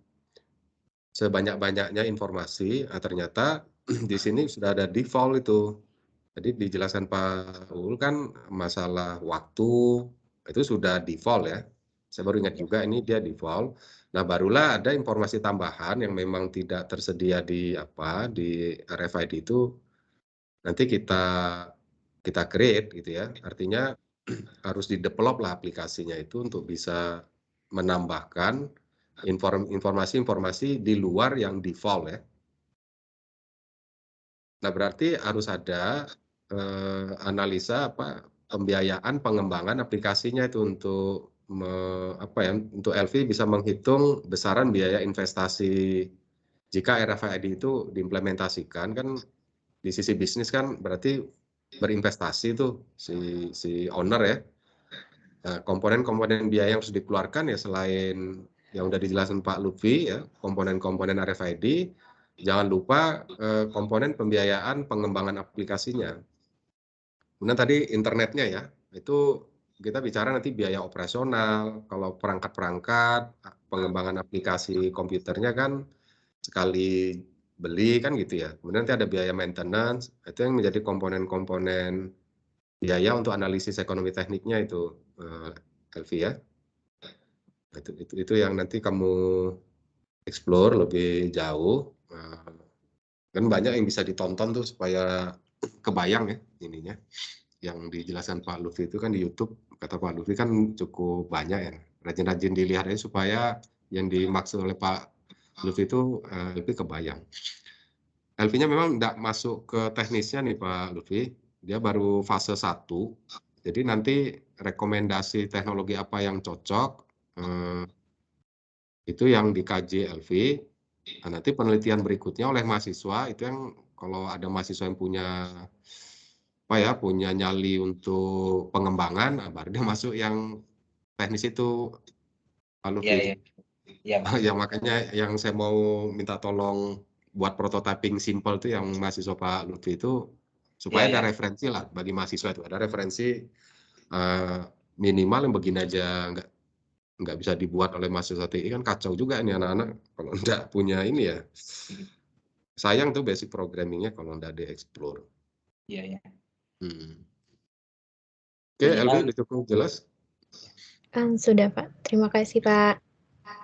sebanyak-banyaknya informasi. Ternyata di sini sudah ada default itu. Jadi dijelaskan Pak Uul kan masalah waktu itu sudah default ya. Saya baru ingat juga ini dia default. Nah, barulah ada informasi tambahan yang memang tidak tersedia di RFID itu nanti kita create gitu ya. Artinya harus di-develop lah aplikasinya itu untuk bisa menambahkan informasi-informasi di luar yang default ya. Nah, berarti harus ada analisa pembiayaan pengembangan aplikasinya itu untuk untuk LV bisa menghitung besaran biaya investasi jika RFID itu diimplementasikan kan di sisi bisnis kan berarti berinvestasi tuh si owner ya. Nah, komponen-komponen biaya yang harus dikeluarkan ya selain yang udah dijelaskan Pak Lutfi ya, komponen-komponen RFID, jangan lupa komponen pembiayaan pengembangan aplikasinya. Kemudian tadi internetnya ya, itu kita bicara nanti biaya operasional, kalau perangkat-perangkat, pengembangan aplikasi komputernya kan sekali beli kan gitu ya. Kemudian nanti ada biaya maintenance, itu yang menjadi komponen-komponen biaya untuk analisis ekonomi tekniknya itu, Elvi ya. Itu yang nanti kamu explore lebih jauh. Kan banyak yang bisa ditonton tuh supaya kebayang ya ininya. Yang dijelaskan Pak Lutfi itu kan di YouTube, kata Pak Lutfi kan cukup banyak ya. Rajin-rajin dilihat aja supaya yang dimaksud oleh Pak Lutfi itu lebih kebayang. Elvinya memang tidak masuk ke teknisnya nih Pak Lutfi, dia baru fase 1. Jadi nanti rekomendasi teknologi apa yang cocok, itu yang dikaji Elvi. Nah, nanti penelitian berikutnya oleh mahasiswa, itu yang kalau ada mahasiswa yang punya nyali untuk pengembangan, baru dia masuk yang teknis itu Pak Lutfi. Ya. Ya makanya yang saya mau minta tolong buat prototyping simple itu yang mahasiswa Pak Lutfi itu supaya ada referensi lah bagi mahasiswa itu, ada referensi minimal yang begini aja nggak bisa dibuat oleh mahasiswa TI kan kacau juga ini anak-anak kalau nggak punya ini ya. Sayang tuh basic programmingnya kalau nggak di-explore. Iya. Oke, Elvi udah cukup jelas? Sudah Pak, terima kasih Pak.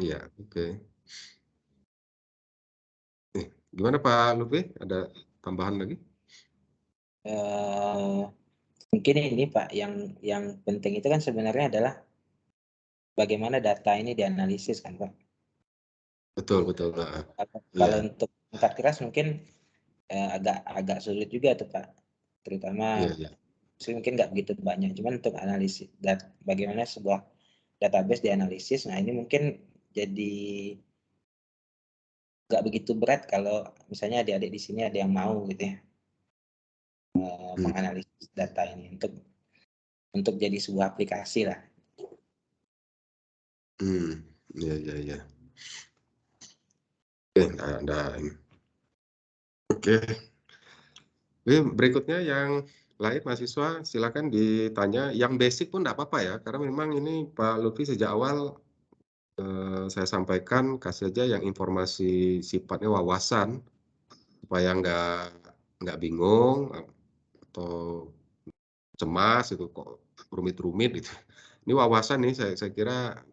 Iya, oke. Gimana Pak Lutfi? Ada tambahan lagi? Mungkin ini Pak, yang penting itu kan sebenarnya adalah bagaimana data ini dianalisis kan Pak. Betul. Kalau untuk angkat keras mungkin agak sulit juga tuh Pak, terutama mungkin nggak begitu banyak. Cuman untuk analisis bagaimana sebuah database dianalisis, nah ini mungkin jadi nggak begitu berat kalau misalnya adik-adik di sini ada yang mau gitu ya menganalisis data ini untuk jadi sebuah aplikasi lah. Iya. Oke. Berikutnya yang lain mahasiswa silakan ditanya. Yang basic pun tidak apa-apa ya, karena memang ini Pak Lutfi sejak awal saya sampaikan kasih aja yang informasi sifatnya wawasan supaya nggak bingung atau cemas itu kok rumit-rumit gitu. Ini wawasan nih saya kira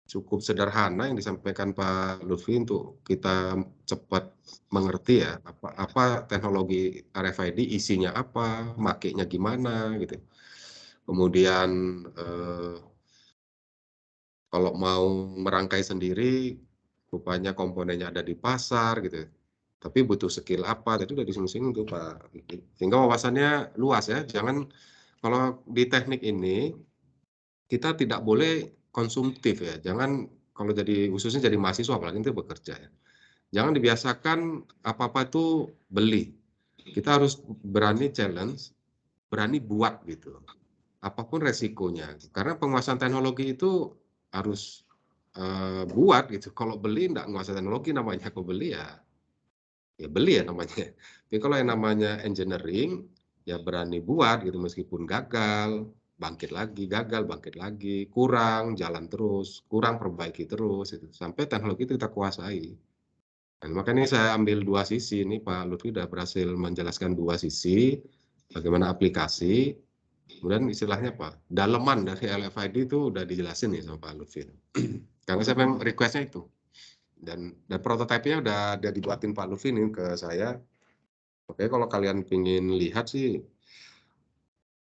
cukup sederhana yang disampaikan Pak Lutfi untuk kita cepat mengerti ya apa teknologi RFID isinya apa, makainya gimana gitu. Kemudian kalau mau merangkai sendiri rupanya komponennya ada di pasar gitu. Tapi butuh skill apa? Tadi udah disinggung tuh Pak. Sehingga wawasannya luas ya. Jangan kalau di teknik ini kita tidak boleh konsumtif ya. Jangan kalau khususnya jadi mahasiswa apalagi itu bekerja ya. Jangan dibiasakan apa-apa itu beli. Kita harus berani challenge, berani buat gitu. Apapun resikonya. Karena penguasaan teknologi itu harus buat gitu. Kalau beli enggak menguasai teknologi namanya kok beli ya ya beli ya namanya. Tapi kalau yang namanya engineering, ya berani buat gitu meskipun gagal, bangkit lagi, gagal, bangkit lagi, kurang, jalan terus, kurang, perbaiki terus, gitu. Sampai teknologi itu kita kuasai. Dan makanya saya ambil dua sisi, ini Pak Lutfi sudah berhasil menjelaskan dua sisi, bagaimana aplikasi, kemudian istilahnya apa, daleman dari LFID itu udah dijelasin nih sama Pak Lutfi. Karena saya memang requestnya itu. Dan prototipenya udah dibuatin Pak Lutfi nih ke saya. Oke, kalau kalian pingin lihat sih,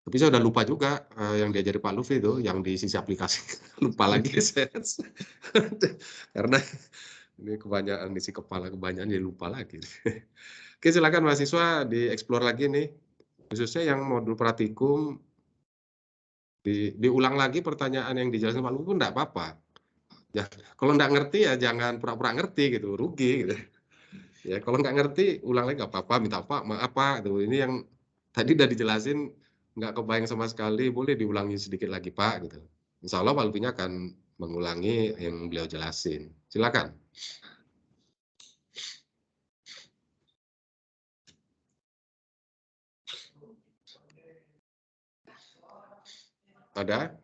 tapi saya udah lupa juga yang diajari Pak Lutfi itu, yang di sisi aplikasi. Lupa lagi saya. Karena ini kebanyakan isi kepala, kebanyakan jadi lupa lagi. Oke, silakan mahasiswa dieksplor lagi nih. Khususnya yang modul praktikum, diulang lagi pertanyaan yang dijelaskan Pak Lutfi pun enggak apa-apa. Ya, kalau enggak ngerti ya jangan pura-pura ngerti gitu, rugi gitu. Ya, kalau nggak ngerti, ulang lagi nggak apa-apa, minta apa, maaf Pak. Tuh, ini yang tadi udah dijelasin, nggak kebayang sama sekali, boleh diulangi sedikit lagi Pak. Gitu. Insya Allah Pak Lutfinya akan mengulangi yang beliau jelasin. Silakan. Ada?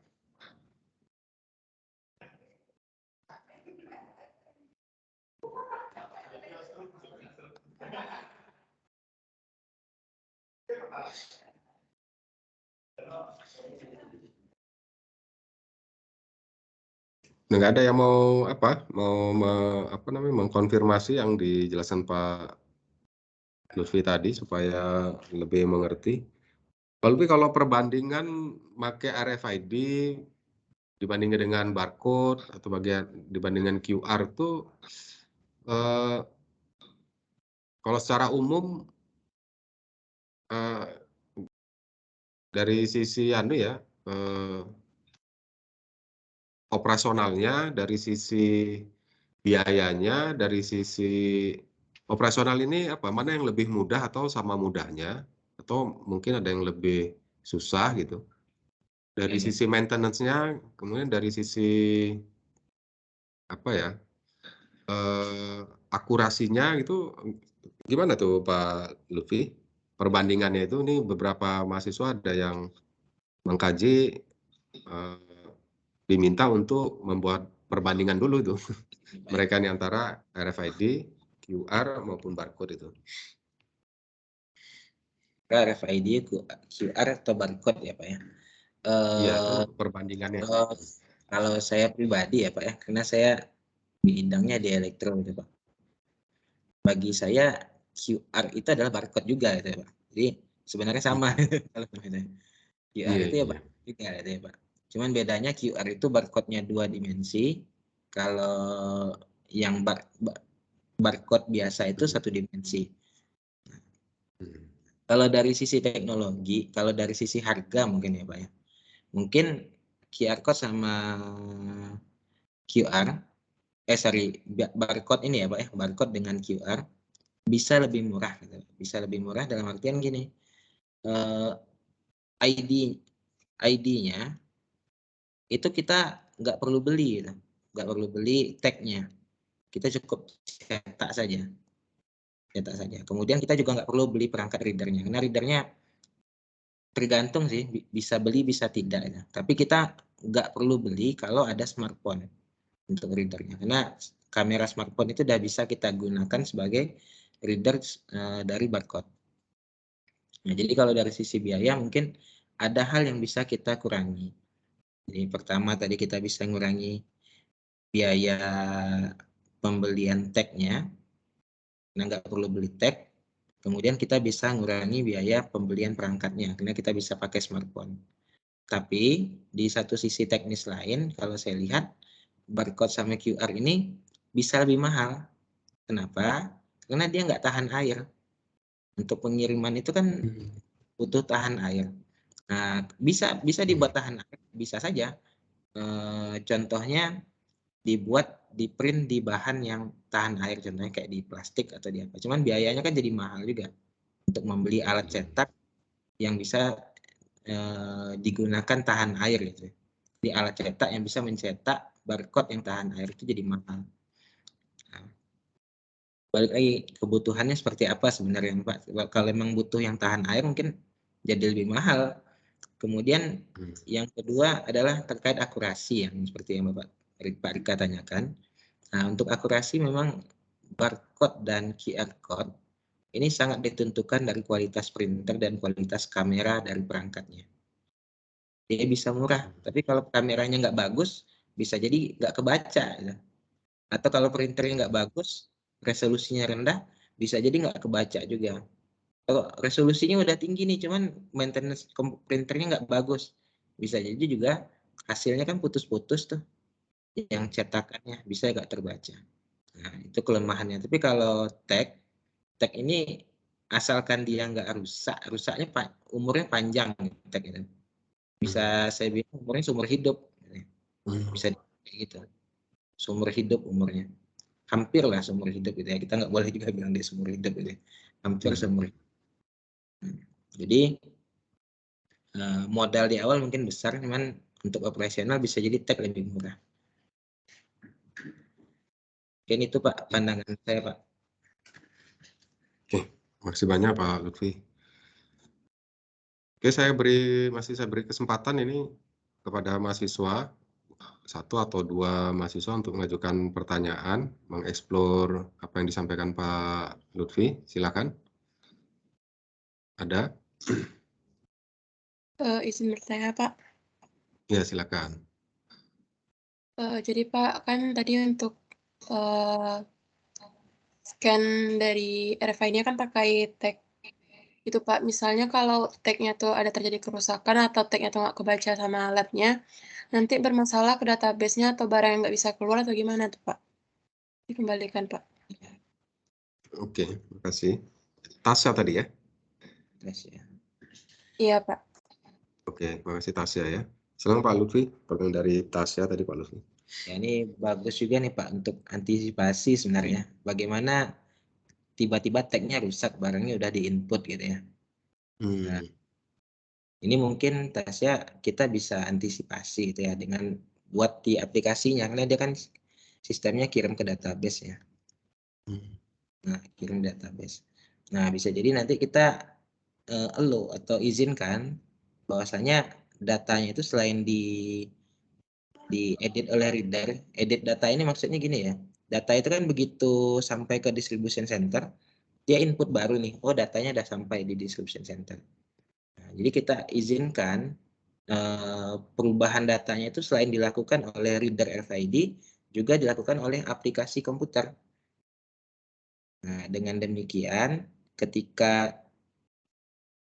Nggak ada yang mau apa? Apa namanya? Mengkonfirmasi yang dijelaskan Pak Lutfi tadi supaya lebih mengerti. Pak Lutfi, kalau perbandingan pakai RFID dibandingkan dengan barcode atau dibandingkan QR itu kalau secara umum dari sisi operasionalnya, dari sisi biayanya, dari sisi operasional ini mana yang lebih mudah atau sama mudahnya, atau mungkin ada yang lebih susah gitu. Dari sisi maintenance-nya, kemudian dari sisi akurasinya itu gimana tuh Pak Lutfi? Perbandingannya itu, ini beberapa mahasiswa ada yang mengkaji, diminta untuk membuat perbandingan dulu itu. Mereka ini antara RFID, QR maupun barcode itu. RFID, QR atau barcode ya Pak ya. Iya, itu perbandingannya. Kalau saya pribadi ya Pak ya, karena saya bidangnya di elektro gitu Pak. Bagi saya QR itu adalah barcode juga gitu ya Pak. Jadi sebenarnya sama kalau QR itu ya barcode juga gitu ya Pak. Cuman bedanya QR itu barcode-nya 2 dimensi. Kalau yang barcode biasa itu 1 dimensi. Kalau dari sisi teknologi, kalau dari sisi harga mungkin ya Pak ya. Mungkin QR code sama barcode ini ya Pak ya, barcode dengan QR bisa lebih murah gitu. Bisa lebih murah dalam artian gini. ID-nya itu kita nggak perlu beli gitu. Nggak perlu beli tag-nya. Kita cukup cetak saja. Kemudian kita juga nggak perlu beli perangkat readernya, karena readernya tergantung sih, bisa beli bisa tidak ya. Tapi kita nggak perlu beli kalau ada smartphone untuk readernya, karena kamera smartphone itu udah bisa kita gunakan sebagai reader dari barcode. Nah, jadi kalau dari sisi biaya mungkin ada hal yang bisa kita kurangi. Jadi pertama tadi kita bisa ngurangi biaya pembelian tag-nya, karena nggak perlu beli tag. Kemudian kita bisa ngurangi biaya pembelian perangkatnya, karena kita bisa pakai smartphone. Tapi di satu sisi teknis lain, kalau saya lihat barcode sama QR ini bisa lebih mahal. Kenapa? Karena dia nggak tahan air. Untuk pengiriman itu kan butuh tahan air. Nah, bisa dibuat tahan air, bisa saja. Contohnya di print di bahan yang tahan air, contohnya kayak di plastik atau di apa. Cuman biayanya kan jadi mahal juga untuk membeli alat cetak yang bisa digunakan tahan air gitu. Di alat cetak yang bisa mencetak barcode yang tahan air itu jadi mahal. Nah, balik lagi kebutuhannya seperti apa sebenarnya Pak. Kalau memang butuh yang tahan air mungkin jadi lebih mahal. Kemudian yang kedua adalah terkait akurasi yang seperti yang Pak Rika tanyakan. Nah, untuk akurasi memang barcode dan QR code ini sangat ditentukan dari kualitas printer dan kualitas kamera dari perangkatnya. Dia bisa murah, tapi kalau kameranya nggak bagus, bisa jadi nggak kebaca. Ya. Atau kalau printernya nggak bagus, resolusinya rendah, bisa jadi nggak kebaca juga. Kalau resolusinya udah tinggi nih, cuman maintenance printernya nggak bagus, bisa jadi juga hasilnya kan putus-putus tuh, yang cetakannya bisa nggak terbaca. Nah, itu kelemahannya. Tapi kalau tag ini asalkan dia nggak rusak, rusaknya umurnya panjang tag itu. Bisa saya bilang umurnya seumur hidup. Bisa gitu. Seumur hidup umurnya. Hampir lah seumur hidup gitu ya. Kita nggak boleh juga bilang dia seumur hidup gitu ya. Hampir seumur hidup. Jadi modal di awal mungkin besar, cuman untuk operasional bisa jadi tag lebih murah. Mungkin itu Pak pandangan saya Pak. Oke, makasih banyak Pak Lutfi. Oke, masih saya beri kesempatan ini kepada mahasiswa, 1 atau 2 mahasiswa untuk mengajukan pertanyaan, mengeksplor apa yang disampaikan Pak Lutfi. Silakan. Ada? Izin bertanya Pak. Ya, silakan. Jadi Pak, kan tadi untuk scan dari RFID-nya kan pakai tag. Itu Pak, misalnya kalau tag-nya tuh ada terjadi kerusakan atau tag-nya tuh nggak kebaca sama lab-nya, nanti bermasalah ke database-nya atau barang yang nggak bisa keluar atau gimana tuh Pak? Dikembalikan Pak. Oke, makasih. Tasya tadi ya? Tasya. Iya Pak. Oke, makasih Tasya ya. Silakan Pak Lutfi, pertanyaan dari Tasya tadi Pak Lutfi. Ya, ini bagus juga nih Pak untuk antisipasi sebenarnya. Bagaimana tiba-tiba tag-nya rusak, barangnya udah di-input gitu ya. Nah, ini mungkin Tasya kita bisa antisipasi gitu ya dengan buat di aplikasinya, karena dia kan sistemnya kirim ke database ya. Nah, kirim database. Nah, bisa jadi nanti kita allow atau izinkan bahwasanya datanya itu selain diedit oleh reader, edit data ini maksudnya gini ya. Data itu kan begitu sampai ke distribution center, dia input baru nih, oh datanya udah sampai di distribution center. Nah, jadi kita izinkan perubahan datanya itu selain dilakukan oleh reader RFID, juga dilakukan oleh aplikasi komputer. Nah, dengan demikian, ketika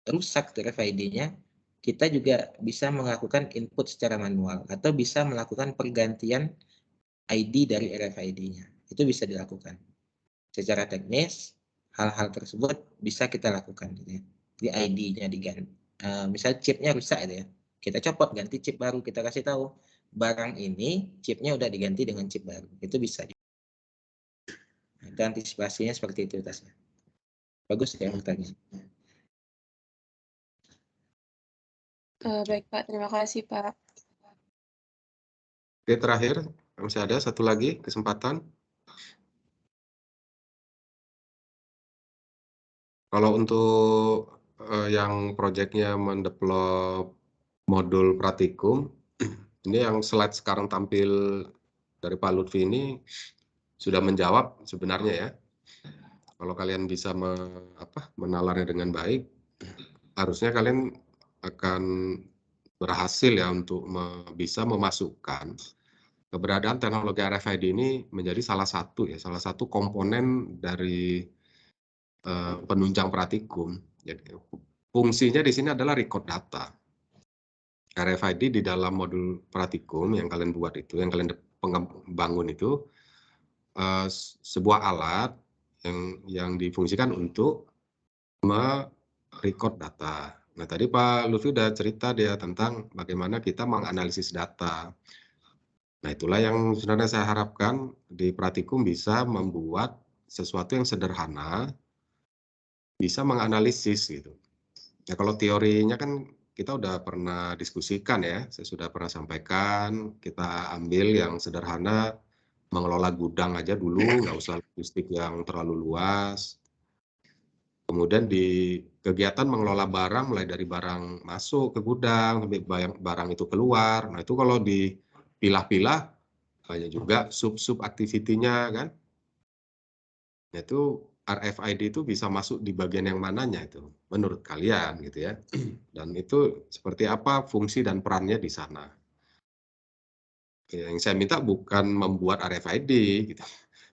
rusak RFID-nya, kita juga bisa melakukan input secara manual atau bisa melakukan pergantian ID dari RFID-nya. Itu bisa dilakukan. Secara teknis, hal-hal tersebut bisa kita lakukan. Gitu ya. Di ID-nya diganti. Misalnya chipnya rusak gitu ya. Kita copot, ganti chip baru. Kita kasih tahu, barang ini chipnya udah diganti dengan chip baru. Itu bisa. Nah, itu antisipasinya seperti itu. Tasnya. Bagus ya pertanyaan. Baik Pak, terima kasih Pak. Oke, terakhir masih ada satu lagi kesempatan. Kalau untuk yang proyeknya mendevelop modul praktikum, ini yang slide sekarang tampil dari Pak Lutfi ini sudah menjawab sebenarnya ya. Kalau kalian bisa menalarnya dengan baik, harusnya kalian akan berhasil ya untuk bisa memasukkan keberadaan teknologi RFID ini menjadi salah satu komponen dari penunjang praktikum. Jadi, fungsinya di sini adalah record data. RFID di dalam modul praktikum yang kalian buat itu, yang kalian bangun itu, sebuah alat yang difungsikan untuk merecord data. Nah, tadi Pak Lutfi udah cerita dia tentang bagaimana kita menganalisis data. Nah, itulah yang sebenarnya saya harapkan di praktikum bisa membuat sesuatu yang sederhana, bisa menganalisis gitu. Ya, kalau teorinya kan kita udah pernah diskusikan ya, saya sudah pernah sampaikan, kita ambil yang sederhana, mengelola gudang aja dulu, nggak usah logistik yang terlalu luas. Kemudian di kegiatan mengelola barang, mulai dari barang masuk ke gudang, sampai barang itu keluar. Nah itu kalau dipilah-pilah, banyak juga sub-sub activity-nya kan. Nah, itu RFID itu bisa masuk di bagian yang mananya itu, menurut kalian gitu ya. Dan itu seperti apa fungsi dan perannya di sana. Yang saya minta bukan membuat RFID gitu.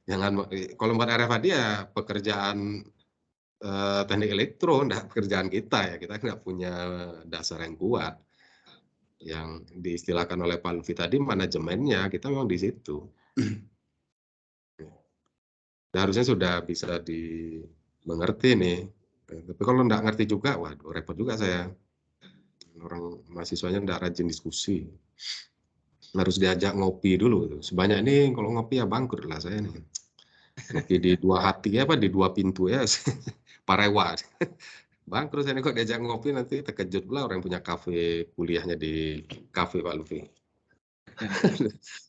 Jangan, kalau membuat RFID ya pekerjaan teknik elektro, enggak pekerjaan kita ya. Kita nggak punya dasar yang kuat. Yang diistilahkan oleh Pak Lutfi tadi manajemennya, kita memang di situ. Nah, harusnya sudah bisa dimengerti nih. Tapi kalau nggak ngerti juga, waduh repot juga saya. Orang mahasiswanya nggak rajin diskusi. Harus diajak ngopi dulu. Sebanyak ini kalau ngopi ya bangkrut lah saya nih. Ngopi di dua hati apa di dua pintu ya, parewa. Bangkrut saya nih kok diajak ngopi nanti terkejut pula orang yang punya kafe, kuliahnya di kafe Pak Lutfi.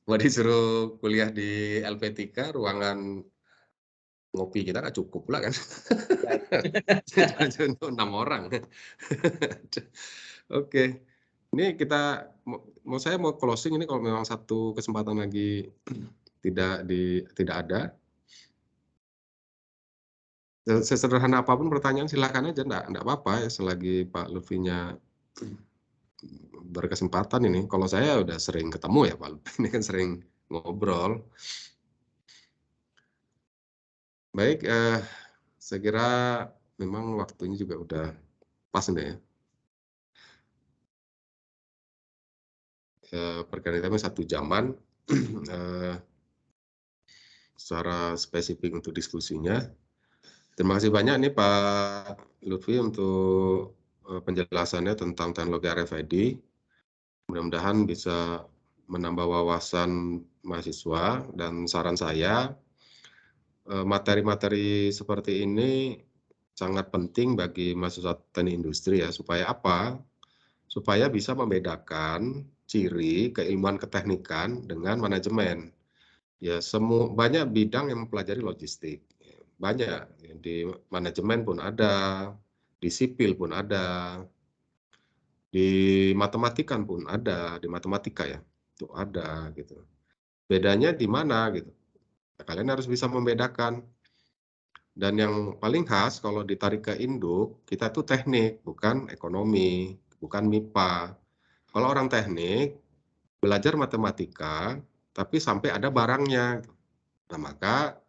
Mau disuruh kuliah di LP3, ruangan ngopi kita nggak cukup pula kan. Untuk 6 orang. Oke. Ini kita saya mau closing ini kalau memang satu kesempatan lagi tidak ada. Sesederhana apapun pertanyaan silakan aja, enggak apa-apa ya selagi Pak Lutfinya berkesempatan ini. Kalau saya udah sering ketemu ya Pak Lutfi, ini kan sering ngobrol. Baik, saya kira memang waktunya juga udah pas nih ya. Perkara kami 1 jaman secara spesifik untuk diskusinya. Terima kasih banyak nih Pak Lutfi untuk penjelasannya tentang teknologi RFID. Mudah-mudahan bisa menambah wawasan mahasiswa dan saran saya, materi-materi seperti ini sangat penting bagi mahasiswa teknik industri ya, supaya apa? Supaya bisa membedakan ciri keilmuan keteknikan dengan manajemen. Ya, banyak bidang yang mempelajari logistik. Banyak, di manajemen pun ada, di sipil pun ada, di matematika pun ada, di matematika ya, itu ada gitu. Bedanya di mana gitu? Nah, kalian harus bisa membedakan. Dan yang paling khas kalau ditarik ke induk, kita tuh teknik, bukan ekonomi, bukan MIPA. Kalau orang teknik, belajar matematika, tapi sampai ada barangnya. Nah, maka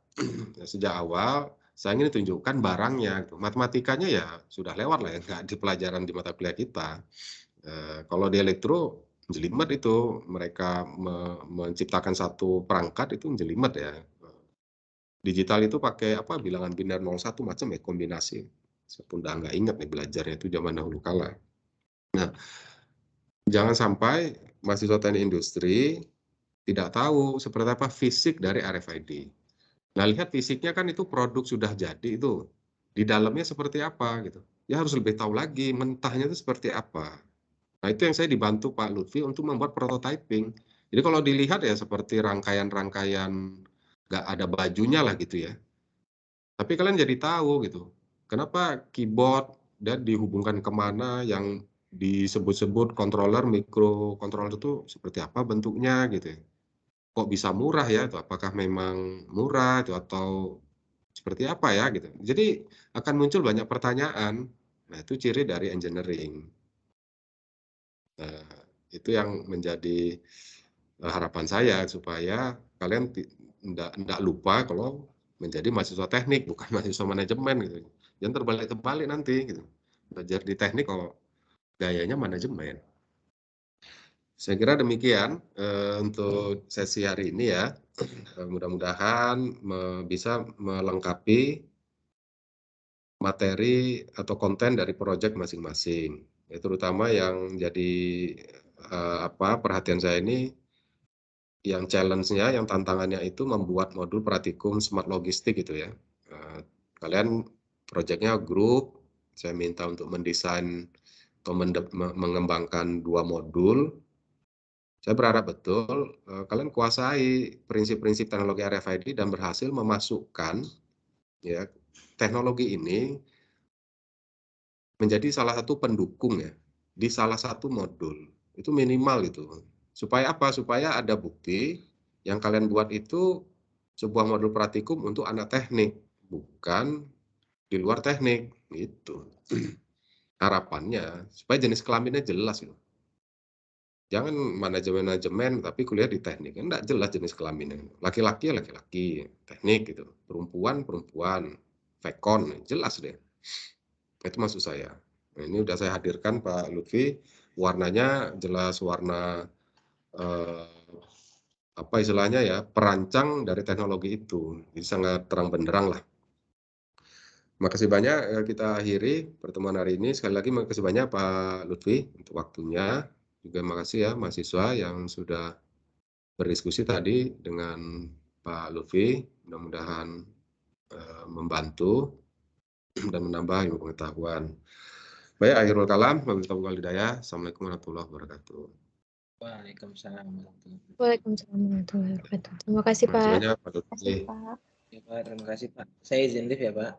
sejak awal saya ingin tunjukkan barangnya. Matematikanya ya sudah lewat lah ya, nggak di pelajaran di mata kuliah kita. Kalau di elektro, jelimet itu. Mereka menciptakan satu perangkat itu jelimet ya. Digital itu pakai apa bilangan biner 01 macam ya kombinasi. Saya pun udah nggak ingat nih belajarnya itu zaman dahulu kala. Nah, jangan sampai mahasiswa teknik industri tidak tahu seperti apa fisik dari RFID. Nah, lihat fisiknya kan itu produk sudah jadi itu. Di dalamnya seperti apa gitu. Ya harus lebih tahu lagi mentahnya itu seperti apa. Nah, itu yang saya dibantu Pak Lutfi untuk membuat prototyping. Jadi kalau dilihat ya seperti rangkaian-rangkaian nggak ada bajunya lah gitu ya. Tapi kalian jadi tahu gitu, kenapa keyboard dan dihubungkan kemana, yang disebut-sebut controller, microcontroller itu seperti apa bentuknya gitu ya. Kok bisa murah ya, itu apakah memang murah itu atau seperti apa ya gitu. Jadi akan muncul banyak pertanyaan. Nah, itu ciri dari engineering. Nah, itu yang menjadi harapan saya supaya kalian tidak lupa kalau menjadi mahasiswa teknik bukan mahasiswa manajemen gitu. Jangan terbalik-terbalik nanti gitu. Belajar di teknik kalau gayanya manajemen. Saya kira demikian untuk sesi hari ini ya. Mudah-mudahan bisa melengkapi materi atau konten dari proyek masing-masing. Ya, terutama yang jadi perhatian saya ini, yang challenge-nya, yang tantangannya itu membuat modul praktikum smart logistik gitu ya. Kalian proyeknya grup, saya minta untuk mendesain atau mengembangkan 2 modul. Saya berharap betul kalian kuasai prinsip-prinsip teknologi RFID dan berhasil memasukkan ya teknologi ini menjadi salah satu pendukung ya di salah satu modul. Itu minimal itu. Supaya apa? Supaya ada bukti yang kalian buat itu sebuah modul praktikum untuk anak teknik, bukan di luar teknik gitu. Harapannya supaya jenis kelaminnya jelas gitu. Jangan manajemen tapi kuliah di teknik, enggak jelas jenis kelaminnya. Laki-laki ya laki-laki, teknik gitu. Perempuan, vekon, jelas deh. Itu maksud saya. Nah, ini udah saya hadirkan Pak Lutfi, warnanya jelas warna apa istilahnya ya, perancang dari teknologi itu. Jadi sangat terang benderang lah. Makasih banyak kita akhiri pertemuan hari ini. Sekali lagi makasih banyak Pak Lutfi untuk waktunya. Juga makasih ya mahasiswa yang sudah berdiskusi tadi dengan Pak Lutfi. Mudah-mudahan membantu dan menambah ilmu pengetahuan. Baik, akhirul kalam. Wabillahi taufiq wal hidayah. Assalamualaikum warahmatullahi wabarakatuh. Waalaikumsalam warahmatullahi wabarakatuh. Waalaikumsalam warahmatullahi wabarakatuh. Terima kasih, Terima kasih Pak. banyak Pak Terima kasih, Lutfi. Pak. Ya, Pak, terima kasih Pak. Saya izin live ya Pak.